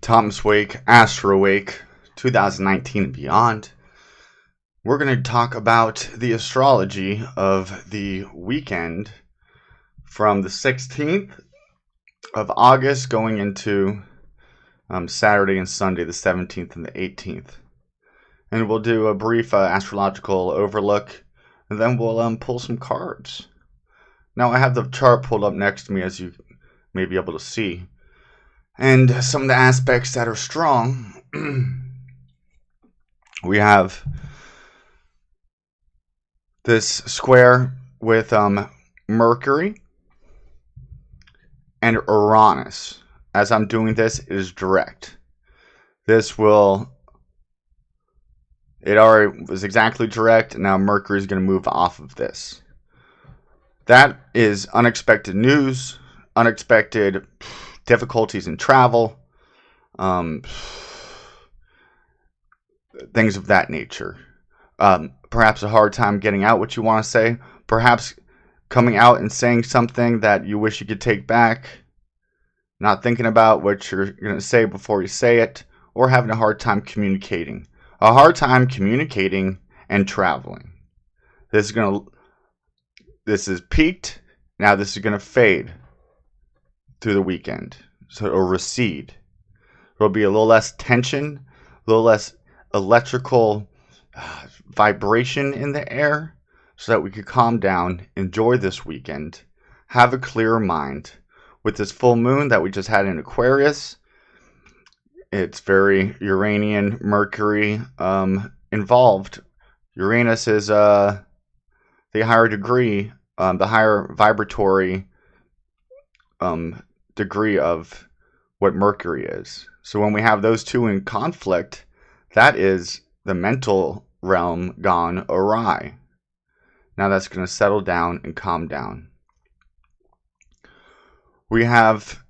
Thomas Wake, Astro Wake, 2019 and beyond. We're going to talk about the astrology of the weekend from the 16th of August going into Saturday and Sunday, the 17th and the 18th. And we'll do a brief astrological overlook, and then we'll pull some cards. Now, I have the chart pulled up next to me, as you may be able to see. And some of the aspects that are strong, we have this square with Mercury and Uranus. As I'm doing this, it is direct. It already was exactly direct. Now Mercury is going to move off of this. That is unexpected news, unexpected difficulties in travel, things of that nature. Perhaps a hard time getting out what you want to say. Perhaps coming out and saying something that you wish you could take back. Not thinking about what you're going to say before you say it. Or having a hard time communicating. A hard time communicating and traveling. This is peaked. Now this is going to fade through the weekend. So it'll recede. There'll be a little less tension, a little less electrical vibration in the air, so that we could calm down, enjoy this weekend, have a clearer mind. With this full moon that we just had in Aquarius, it's very Uranian, Mercury involved. Uranus is the higher degree, the higher vibratory degree of what Mercury is. So when we have those two in conflict, that is the mental realm gone awry. Now that's going to settle down and calm down. We have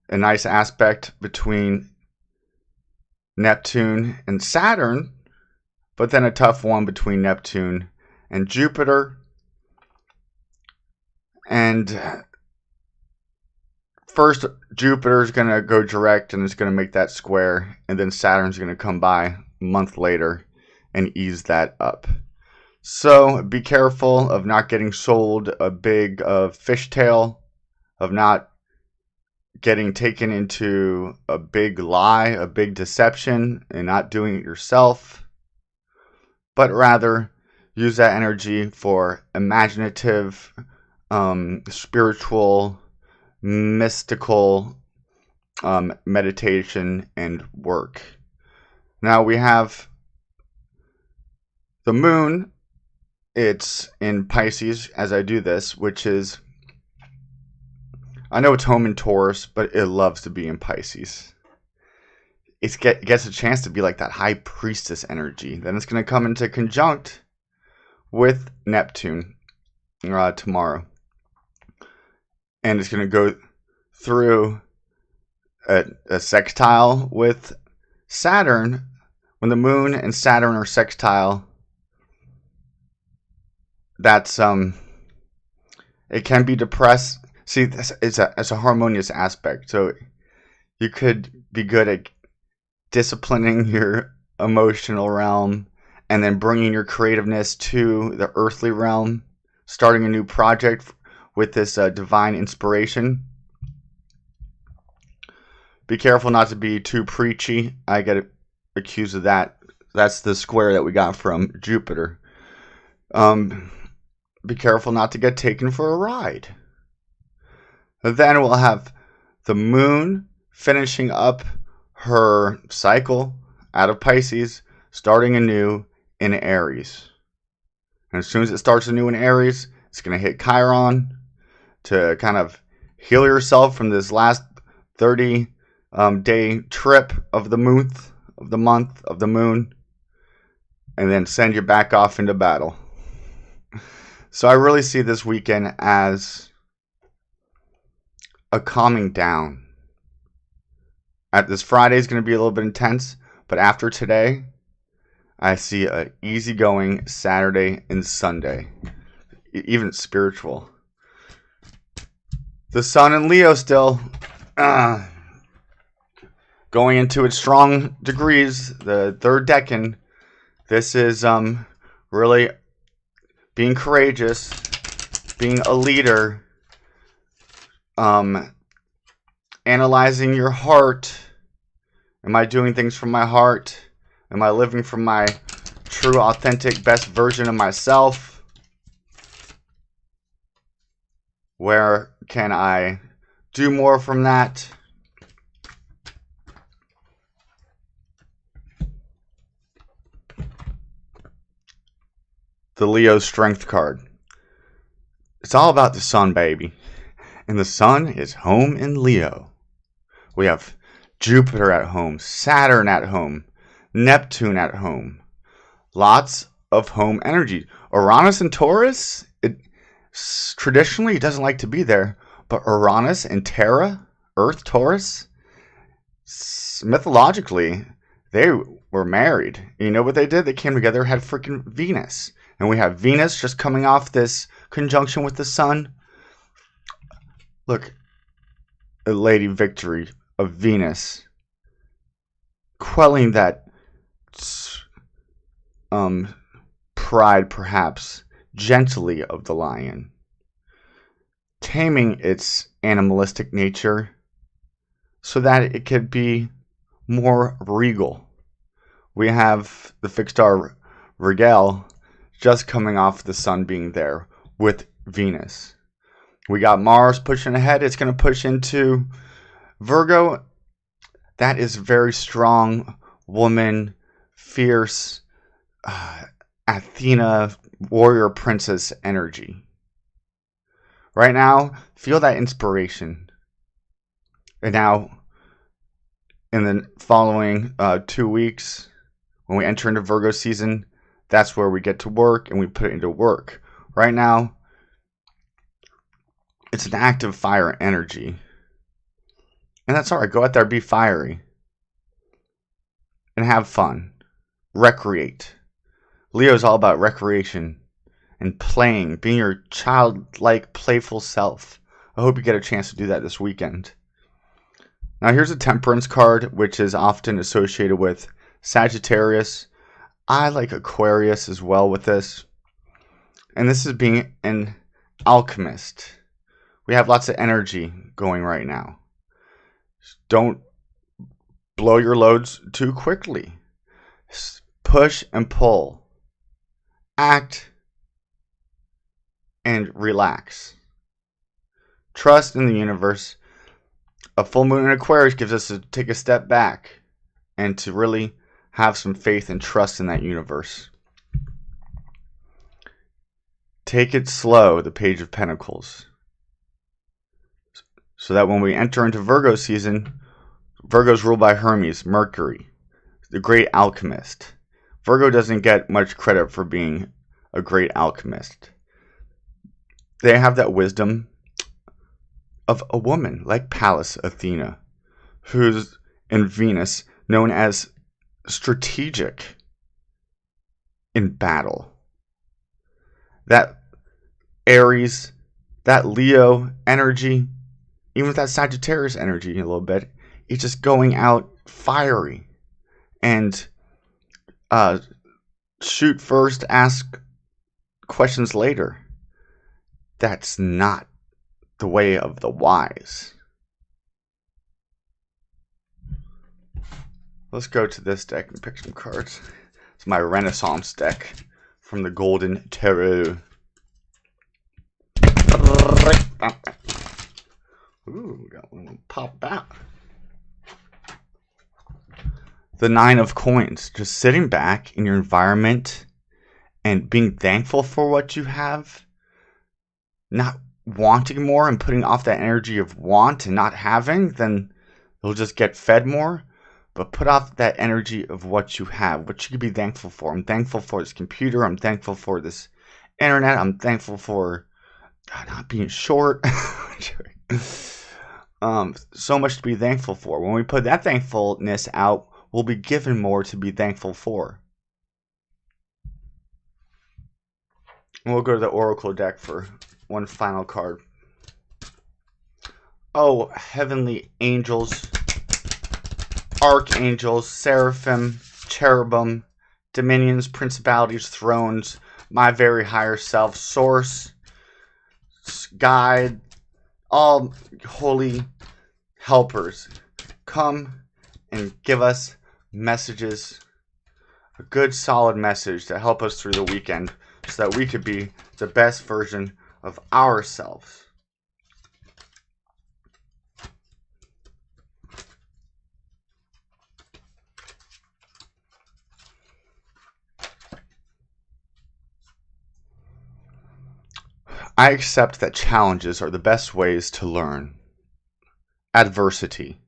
a nice aspect between Neptune and Saturn, but then a tough one between Neptune and Jupiter. And first, Jupiter's going to go direct and it's going to make that square, and then Saturn's going to come by a month later and ease that up. So be careful of not getting sold a big fishtail, of not getting taken into a big lie, a big deception, and not doing it yourself, but rather use that energy for imaginative, spiritual, mystical meditation and work. Now we have the moon. It's in Pisces as I do this, which is, I know it's home in Taurus, but it loves to be in Pisces. It gets a chance to be like that high priestess energy. Then it's going to come into conjunct with Neptune tomorrow. And it's going to go through a sextile with Saturn. When the moon and Saturn are sextile, that's it can be depressed. See, it's a harmonious aspect. So you could be good at disciplining your emotional realm and then bringing your creativeness to the earthly realm, starting a new project with this divine inspiration. Be careful not to be too preachy. I get accused of that. That's the square that we got from Jupiter. Be careful not to get taken for a ride. Then we'll have the moon finishing up her cycle out of Pisces, starting anew in Aries. And as soon as it starts anew in Aries, it's going to hit Chiron to kind of heal yourself from this last 30-day trip of the month, of the moon, and then send you back off into battle. So I really see this weekend as a calming down. This Friday is going to be a little bit intense, but after today, I see an easygoing Saturday and Sunday, even spiritual. The sun in Leo still. going into its strong degrees, the third decan. This is really being courageous, being a leader, analyzing your heart. Am I doing things from my heart? Am I living from my true, authentic, best version of myself? Where can I do more from that? The Leo Strength card. It's all about the sun, baby. And the sun is home in Leo. We have Jupiter at home, Saturn at home, Neptune at home. Lots of home energy. Uranus and Taurus, traditionally it doesn't like to be there, but Uranus and Terra, Earth, Taurus, mythologically, they were married. You know what they did? They came together, had freaking Venus. And we have Venus just coming off this conjunction with the sun. Look, a Lady Victory of Venus, quelling that pride, perhaps, gently of the lion, taming its animalistic nature so that it could be more regal. We have the fixed star Virgo just coming off the sun being there with Venus. We got Mars pushing ahead. It's going to push into Virgo. That is very strong woman, fierce, Athena, warrior princess energy. Right now, feel that inspiration. And now, in the following 2 weeks, when we enter into Virgo season, that's where we get to work and we put it into work. Right now, it's an active fire energy. And that's alright. Go out there, be fiery. And have fun. Recreate. Leo's all about recreation and playing, being your childlike, playful self. I hope you get a chance to do that this weekend. Now here's a Temperance card, which is often associated with Sagittarius. I like Aquarius as well with this. And this is being an alchemist. We have lots of energy going right now. Don't blow your loads too quickly. Push and pull. Act and relax. Trust in the universe. A full moon in Aquarius gives us to take a step back and to really have some faith and trust in that universe. Take it slow, the Page of Pentacles. So that when we enter into Virgo season, Virgo's ruled by Hermes, Mercury, the great alchemist. Virgo doesn't get much credit for being a great alchemist. They have that wisdom of a woman like Pallas Athena, who's in Venus known as strategic in battle. That Aries, that Leo energy, even with that Sagittarius energy a little bit, it's just going out fiery and shoot first, ask questions later. That's not the way of the wise. Let's go to this deck and pick some cards. It's my Renaissance deck from the Golden Tarot. Ooh, got one pop out. The Nine of Coins. Just sitting back in your environment and being thankful for what you have. Not wanting more and putting off that energy of want and not having, then you'll just get fed more. But put off that energy of what you have, what you could be thankful for. I'm thankful for this computer. I'm thankful for this internet. I'm thankful for not being short. So much to be thankful for. When we put that thankfulness out, we'll be given more to be thankful for. And we'll go to the Oracle deck for one final card. Oh, heavenly angels, archangels, seraphim, cherubim, dominions, principalities, thrones, my very higher self, source, guide, all holy helpers come and give us messages, a good solid message to help us through the weekend so that we could be the best version of ourselves. I accept that challenges are the best ways to learn. Adversity.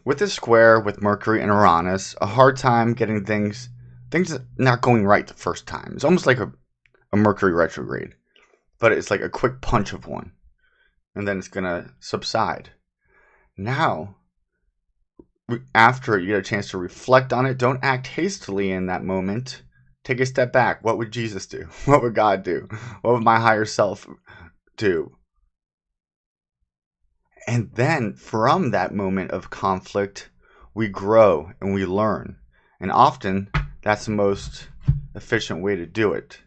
With this square with Mercury and Uranus, a hard time getting things not going right the first time. It's almost like a Mercury retrograde, but it's like a quick punch of one, and then it's gonna subside. Now, after you get a chance to reflect on it, don't act hastily in that moment. Take a step back. What would Jesus do? What would God do? What would my higher self do? And then from that moment of conflict, we grow and we learn. And often that's the most efficient way to do it.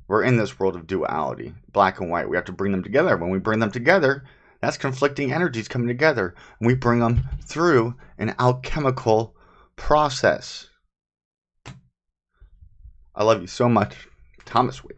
We're in this world of duality, black and white. We have to bring them together. When we bring them together, that's conflicting energies coming together. And we bring them through an alchemical process. I love you so much. Thomas Wade.